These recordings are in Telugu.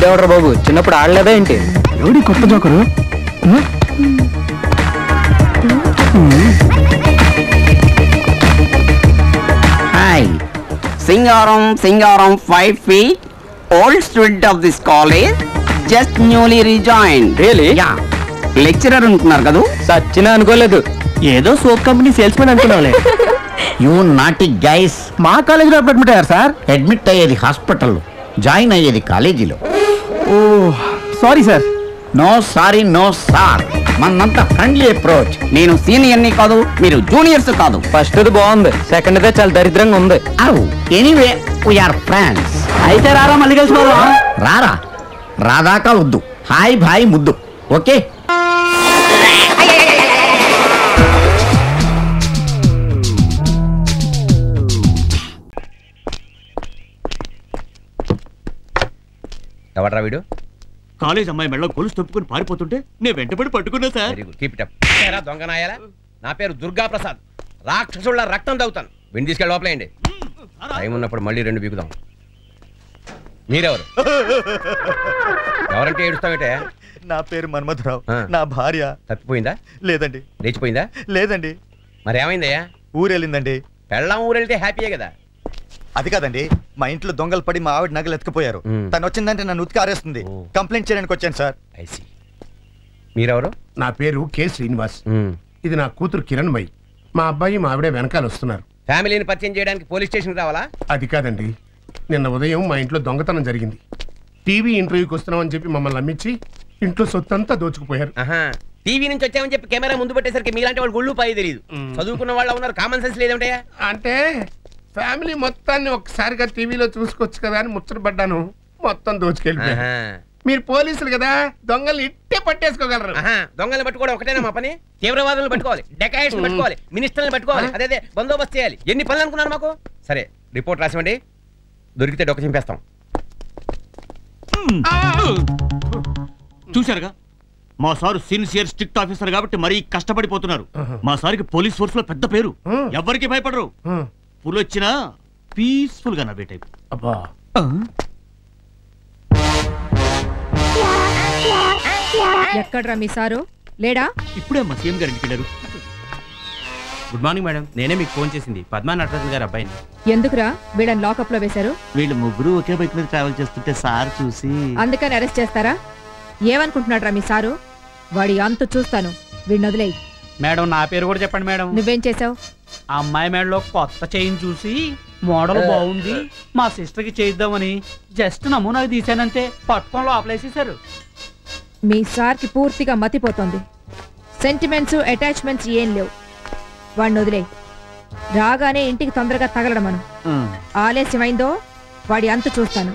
వీడెవడరా బాబు, చిన్నప్పుడు ఆడలేదా ఏంటి? ఎవడి కొత్త joker? Hi, Singaram 5 feet, old student of this college, just newly rejoined. Really? Yeah. Lecturer ఉంటున్నారు కదా? సచ్చినా అనుకోలేదు. ఏదో సోప్ కంపెనీ సేల్స్ మెన్ అనుకున్నావులే. You naughty guys. మా కాలేజీలో అడ్మిట్ అయ్యారు సార్. అడ్మిట్ అయ్యేది హాస్పిటల్లో, జాయిన్ అయ్యేది కాలేజీలో. Oh sorry sir. No sorry, no sir. మనంతా ఫ్రెండ్లీ అప్రోచ్. నేను సీనియర్ని కాదు, మీరు జూనియర్స్ కాదు. ఫస్ట్ బాగుంది, సెకండ్ దే చాలా దరిద్రంగా ఉంది. Anyway we are friends. అయితే రారా మళ్ళీ కలిసిపోదాం. రారా, రాదాకా వద్దు. హాయ్ భాయ్ ముద్దు. ఓకే. ఎవడ్రా వీడు? కాలేజ్ అమ్మాయి మెళ్ళ గొలుసు తప్పుకుని పారిపోతుంటే నేను వెంటబడి పట్టుకున్నా సార్. Keep it up. దొంగనాయాలా, నా పేరు దుర్గా ప్రసాద్. రాక్షసుళ్ళ రక్తం తాగుతాను. విని తీసుకెళ్ళి లోపలేయండి. టైం ఉన్నప్పుడు మళ్ళీ 2 బీకుదాం. మీరెవరు? ఎవరంటే ఏడుస్తావేటే? నా పేరు మన్మథరావు. నా భార్య తప్పిపోయిందా? లేదండి. లేచిపోయిందా? లేదండి. మరి ఏమైందయ్యా? ఊరెళ్ళిందండి. పెళ్ళాం ఊరెళ్తే హ్యాపీయే కదా. అది కాదండి, మా ఇంట్లో దొంగలు పడి మా ఆవిడ నగలు ఎత్తుకుపోయారు. తను వచ్చిందంటే నన్ను ఉతికి ఆరేస్తుంది. కంప్లైంట్ చేయడానికి వచ్చాను సార్. ఐసి. మీరెవరు? నా పేరు కె శ్రీనివాస్. ఇది నా కూతురు కిరణ్మయి. మా అబ్బాయి మా ఆవిడే వెనకాల వస్తున్నారు. ఫ్యామిలీని పరిచయం చేయడానికి పోలీస్ స్టేషన్ రావాలా? అది కాదండి, నిన్న ఉదయం మా ఇంట్లో దొంగతనం జరిగింది. టీవీ ఇంటర్వ్యూకి వస్తున్నామని చెప్పి మమ్మల్ని నమ్మించి ఇంట్లో సొత్తంతా దోచుకుపోయారు. టీవీ నుంచి వచ్చామని చెప్పి కెమెరా ముందు పెట్టేసరికి మీలాంటి వాళ్ళు గుళ్ళు పాయి తెలియదు. చదువుకున్న వాళ్ళు ఉన్నారు, కామన్ సెన్స్ లేదంటయ్యా. అంటే ఫ్యామిలీ మొత్తాన్ని ఒక్కసారిగా టీవీలో చూసుకోవచ్చు కదా అని ముచ్చటపడ్డాను. మొత్తం దోచుకెళ్ళిపోయారు. మీరు పోలీసులు కదా, దొంగల్ని ఇట్టే పట్టేసుకోగలరు. దొంగల్ని పట్టుకోవడం ఒకటేనా మా పని? తీవ్రవాదులను పట్టుకోవాలి, డెకాయిట్స్ పట్టుకోవాలి, మినిస్టర్ని పట్టుకోవాలి, అదే బందోబస్తు చేయాలి. ఎన్ని పనులు అనుకున్నారు మాకు? సరే, రిపోర్ట్ రాసివ్వండి. దొరికితే డొక్క చింపేస్తాం. చూశారుగా, మా సారు సిన్సియర్ స్ట్రిక్ట్ ఆఫీసర్ కాబట్టి మరీ కష్టపడిపోతున్నారు. మా సార్కి పోలీస్ ఫోర్స్ లో పెద్ద పేరు. ఎవరికి భయపడరు. పులొచ్చినా పీస్ఫుల్ గా నవ్వే టైప్. అబ్బా, ఎక్కడ్రా మీ సారు? లేడా? ఇప్పుడే మా సీఎం గారు ఇంటికి వెళ్ళారు. గుడ్ మార్నింగ్ మేడం, నేనే మీకు ఫోన్ చేసింది. పద్మా నటరాజన్ గారు అబ్బాయిని. ఎందుకురా వీళ్ళని లాకప్ లో వేశారు? వీళ్ళు ముగ్గురు ఒకే బైక్ మీద ట్రావెల్ చేస్తుంటే సార్ చూసి అందుకని అరెస్ట్ చేస్తారా? ఏమనుకుంటున్నాడ్రా మీ సారు? వాడి అంత చూస్తాను, వీడిని వదిలేయి. మేడం నా పేరు కూడా చెప్పండి మేడం. నువ్వేం చేసావు? ఆ అమ్మాయి మేడలో కొత్త చైన్ చూసి మోడల్ బాగుంది, మా సిస్టర్ కి చేయిద్దామని జస్ట్ నమూనాకి తీసానంతే. పట్టుకొని లోపలేసేసారు. మీ సార్కి పూర్తిగా మతిపోతుంది. సెంటిమెంట్స్ అటాచ్మెంట్స్ ఏం లేవు. వాడిని వదిలేయి. రాగానే ఇంటికి తొందరగా తగలడం మనం. ఆలస్యమైందో వాడి అంత చూస్తాను.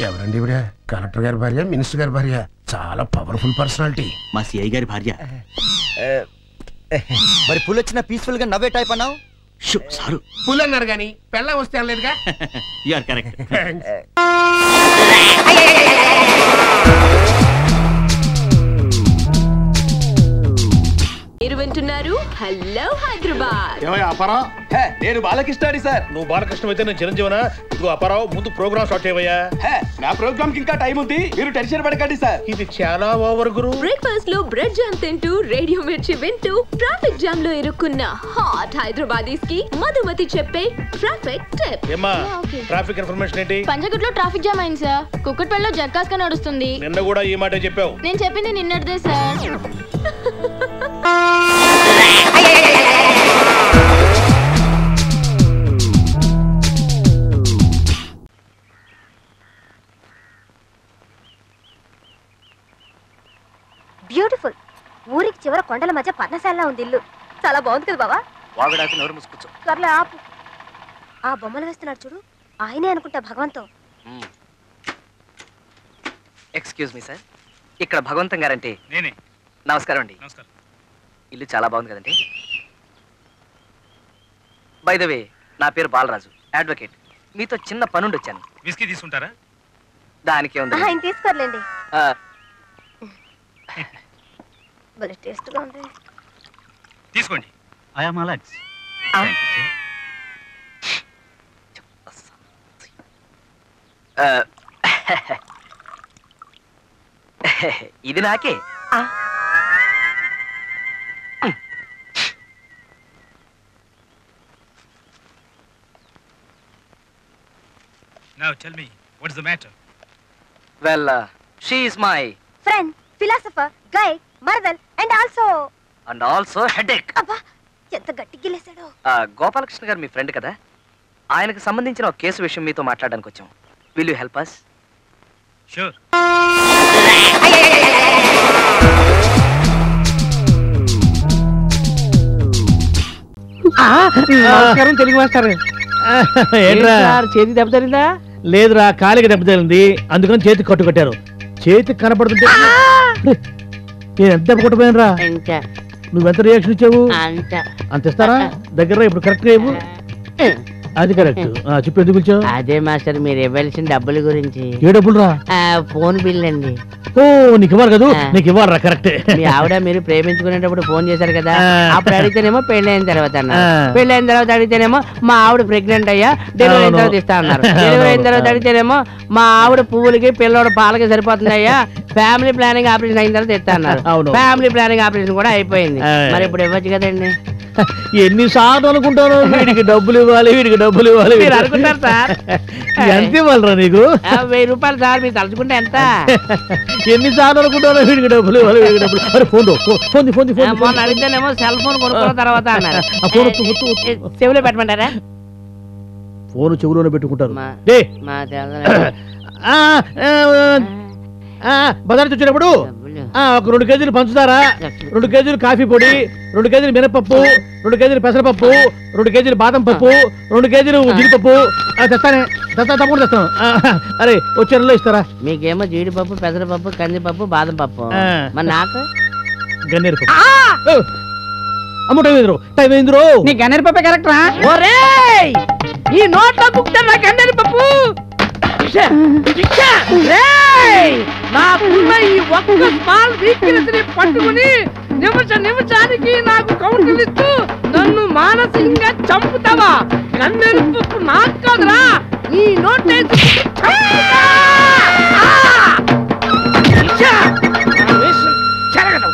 ఎవరండి ఇవిడ? కలెక్టర్ గారి భార్య, మినిస్టర్ గారి భార్య. చాలా పవర్ఫుల్ పర్సనాలిటీ. మా సిఐ గారి భార్య. మరి పుల్ వచ్చిన పీస్ఫుల్ గా నవ్వే టైప్ అన్నావు. సారు పుల్ అన్నారు కానీ పెళ్ళం వస్తే అనలేదుగా. You are correct. మీరు వింటున్నారు హలో హైదరాబాద్. నేను బాలకృష్ణ సార్. నువ్వు బాలకృష్ణ అయితే నేను చిరంజీవనా? ఇదిగో అపారావు, ముందు ప్రోగ్రామ్ స్టార్ట్ చేయవయ్యా. నా ప్రోగ్రామ్ కి ఇంకా టైం ఉంది, మీరు టెన్షన్ పడకండి సార్. ఇది చాలా ఓవర్ గురు. బ్రేక్ఫాస్ట్ లో బ్రెడ్ జామ్ తింటూ రేడియో మిర్చి వింటూ ట్రాఫిక్ జామ్ లో ఇరుక్కున్న హాట్ హైదరాబాదీస్ కి మధుమతి చెప్పే ట్రాఫిక్ టిప్. ఏమ్మా ట్రాఫిక్ ఇన్ఫర్మేషన్ ఏంటి? పంజగుట్లో ట్రాఫిక్ జామ్ అయింది సార్. కుక్కట్పల్లిలో జక్కాస్ గా నడుస్తుంది. నిన్న కూడా ఈ మాట చెప్పావు. నేను చెప్పింది నిన్నటిదే సార్. బ్యూటిఫుల్. ఊరికి చివర కొండల మధ్య పర్ణశాల ఉంది ఇల్లు. చాలా బాగుంది కదా బావా? వాగుడాకి నోరు మూసుకొచ్చు. సర్లే ఆపు. ఆ బొమ్మలు వేస్తున్నాడు చూడు, ఆయనే అనుకుంటా భగవంతం. ఎక్స్క్యూజ్ మీ సార్, ఇక్కడ భగవంతం గారంటే నేనే. నమస్కారం అండి. ఇల్లు చాలా బాగుంది కదండి. బై ద వే, నా పేరు బాలరాజు, అడ్వకేట్. మీతో చిన్న పనుండి వచ్చాను. విస్కీ తీసుకుంటారా? దానికే ఉంది. ఆయన తీసుకోర్లేండి. భలే టేస్ట్గా ఉంది. తీసుకోండి. I am Alex. ఇది నాకే. Now tell me, what's the matter? Well, she is my friend, philosopher, guide, mother, and also headache. అబ్బా ఎంత గట్టిగా లేసాడో. గోపాలకృష్ణ గారు మీ ఫ్రెండ్ కదా, ఆయనకు సంబంధించిన ఒక కేసు విషయం మీతో మాట్లాడడానికి వచ్చాం. Will you help us? Sure. నమస్కారం తెలుగు మాస్టర్. ఏంట్రా చేతి దెబ్బ తగిలిందా? లేదురా, కాలికి దెబ్బ తగిలింది, అందుకని చేతికి కట్టు కట్టారు. చేతికి కనపడుతుంటే నేను ఎంత దెబ్బ కొట్టపోయాను రా. నువ్వెంత రియాక్షన్ ఇచ్చావు? అంత ఇస్తారా? దగ్గర ఇప్పుడు కరెక్ట్ గా ఇవ్వు. అది కరెక్ట్. చెప్పు, ఎందుకు వచ్చావు? అదే మాస్టర్, మీరు ఇవ్వాల్సిన డబ్బుల గురించి. ఏ డబ్బులు రా? ఫోన్ బిల్ అండి. ఓ, నీకు ఇవ్వాలి కదా. నీకు ఇవ్వాలరా, కరెక్ట్. మీ ఆవిడ మీరు ప్రేమించుకునేటప్పుడు ఫోన్ చేశారు కదా, అప్పుడు అడిగితేనేమో పెళ్ళైన తర్వాత అన్నారు. పెళ్ళైన తర్వాత అడిగితేనేమో మా ఆవిడ ప్రెగ్నెంట్ అయ్యా, డెలివరీ అయిన తర్వాత ఇస్తా అన్నారు. డెలివరీ అయిన తర్వాత అడిగితేనేమో మా ఆవిడ పువ్వులకి పిల్లవాడు పాలకి సరిపోతుంది అయ్యా, ఫ్యామిలీ ప్లానింగ్ ఆపరేషన్ అయిన తర్వాత ఇస్తా అన్నారు. ఫ్యామిలీ ప్లానింగ్ ఆపరేషన్ కూడా అయిపోయింది. మరి ఇప్పుడు ఇవ్వచ్చు కదండి. ఎన్నిసార్లు అనుకుంటాను, వీడికి డబ్బులు ఇవ్వాలి, వీడికి డబ్బులు ఇవ్వాలి. మీరు అనుకుంటారు సార్. ఎంత ఇవ్వాలరా నీకు? 1000 రూపాయలు సార్, మీరు తలుచుకుంటే ఎంత? ఎన్నిసార్లు అనుకుంటాను, వీడికి డబ్బులు ఇవ్వాలి, వీడికి డబ్బులు. అరే ఫోన్ మొన్న అడిగితేనేమో సెల్ ఫోన్ కొనుక్కున్న తర్వాత అన్నారు. చెవిలో పెట్టమంటారా? ఫోన్ చెవులోనే పెట్టుకుంటారు. బజార్ వచ్చినప్పుడు ఒక 2 కేజీలు పంచుతారా, 2 కేజీలు కాఫీ పొడి, 2 కేజీలు మినపప్పు, 2 కేజీలు పెసరపప్పు, 2 కేజీలు బాదం పప్పు, 2 కేజీలు జీడిపప్పు తప్పకుండా తెస్తాను. అరే వచ్చే నెలలో ఇస్తారా? మీకేమో జీడిపప్పు, పెసరపప్పు, కందిపప్పు, బాదం పప్పు. మరి నాకు గన్నేరు పప్పు. అమ్మ టైం అయిందిరో. నీ గన్నేరు పప్పే కరెక్టరా? ఈ నోట్లో బుక్ గన్నేరు పప్పు. నాకున్న ఈ ఒక్క స్మాల్ వీక్నెస్ ని పట్టుకుని నిమిషానికి నాకు కౌంటర్ ఇస్తూ నన్ను మానసికంగా చంపుతావా? గన్నేరు పప్పు నాకు కాదురా, ఈ నోటే చెరగదు.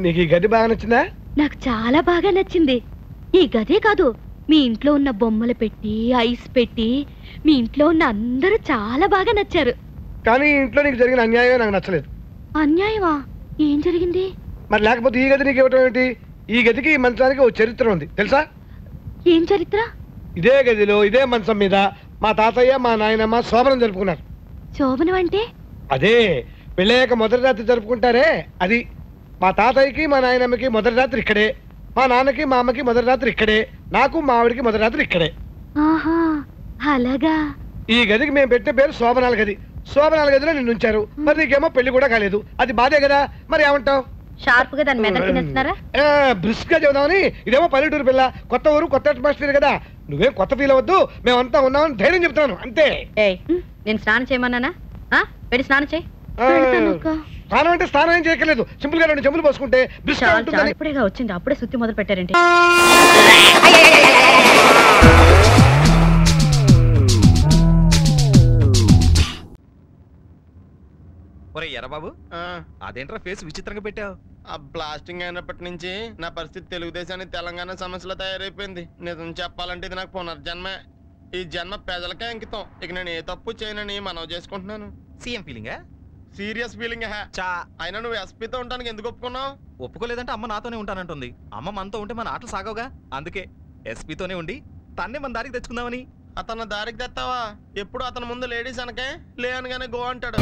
నీకు ఈ గది బాగా నచ్చిందా? నాకు చాలా బాగా నచ్చింది. ఈ గదే కాదు, మీ ఇంట్లో ఉన్న బొమ్మలు పెట్టి, ఐస్ పెట్టి, మీ ఇంట్లో ఉన్న అందరూ చాలా బాగా నచ్చారు. కానీ ఇంట్లో నీకు జరిగిన అన్యాయమే నాకు నచ్చలేదు. అన్యాయమా? ఏం జరిగింది? మరి లేకపోతే ఈ గది నీకు ఇవ్వటం ఏంటి? ఈ గదికి ఈ మంచానికి ఓ చరిత్ర ఉంది తెలుసా? ఏం చరిత్ర? ఇదే గదిలో ఇదే మంచం మీద మా తాతయ్య మా నాయనమ్మ శోభనం జరుపుకున్నారు. శోభనం అంటే? అదే పెళ్ళయ్యాక మొదటి రాత్రి జరుపుకుంటారే అది. మా తాతయ్యకి మా నాయనమ్మకి మొదటి రాత్రి ఇక్కడే, మా నాన్నకి మా అమ్మకి మొదటి రాత్రి ఇక్కడే, నాకు మా ఆవిడికి మొదటి రాత్రి ఇక్కడే. ఆహా అలాగా. ఈ గదికి మేము పెట్టే పేరు శోభనాల గది. శోభనాల గదిలో నిన్ను ఉంచారు. మరి నీకేమో పెళ్లి కూడా కాలేదు, అది బాధే కదా. మరి ఏమంటావు? షార్ప్ గా దాని మెదడు తినేస్తున్నారా? బ్రిస్క్ గా చెబుదామని. ఇదేమో పల్లెటూరు పిల్ల, కొత్త ఊరు, కొత్త అట్మాస్ఫియర్ కదా. నువ్వేం కొత్త ఫీల్ అవ్వద్దు, మేమంతా ఉన్నామని ధైర్యం చెప్తున్నాను అంతే. నేను స్నానం చేయమన్నానా? వెళ్ళి స్నానం చేయి. స్నానం అంటే స్నానం ఏం చేయక్కర్లేదు, సింపుల్ గా 2 చెంబులు పోసుకుంటే బ్రిస్క్ గా ఉంటుందని. ఇప్పుడేగా వచ్చింది, అప్పుడే సుత్తి మొదలు పెట్టారంటే. ఎర్రబాబు, అదేంట్రా ఫేస్ విచిత్రంగా పెట్టావు? ఆ బ్లాస్టింగ్ అయినప్పటి నుంచి నా పరిస్థితి తెలుగుదేశానికి తెలంగాణ సమస్యలో తయారైపోయింది. నిజం చెప్పాలంటే ఇది నాకు పునర్జన్మే. ఈ జన్మ ప్రజలకే అంకితం. ఇక నేను ఏ తప్పు చేయనని మనవి చేసుకుంటున్నాను. సీఎం ఫీలింగా? Serious feeling. అయినా నువ్వు ఎస్పీతో ఉంటానికి ఎందుకు ఒప్పుకున్నావు? ఒప్పుకోలేదంటే అమ్మ నాతోనే ఉంటానంటుంది. అమ్మ మనతో ఉంటే మన ఆటలు సాగవుగా, అందుకే ఎస్పీతోనే ఉండి తన్నే మన దారికి తెచ్చుకుందామని. అతను దారికి తెస్తావా? ఎప్పుడు అతని ముందు లేడీస్ అనకే లే అనగానే గో అంటాడు.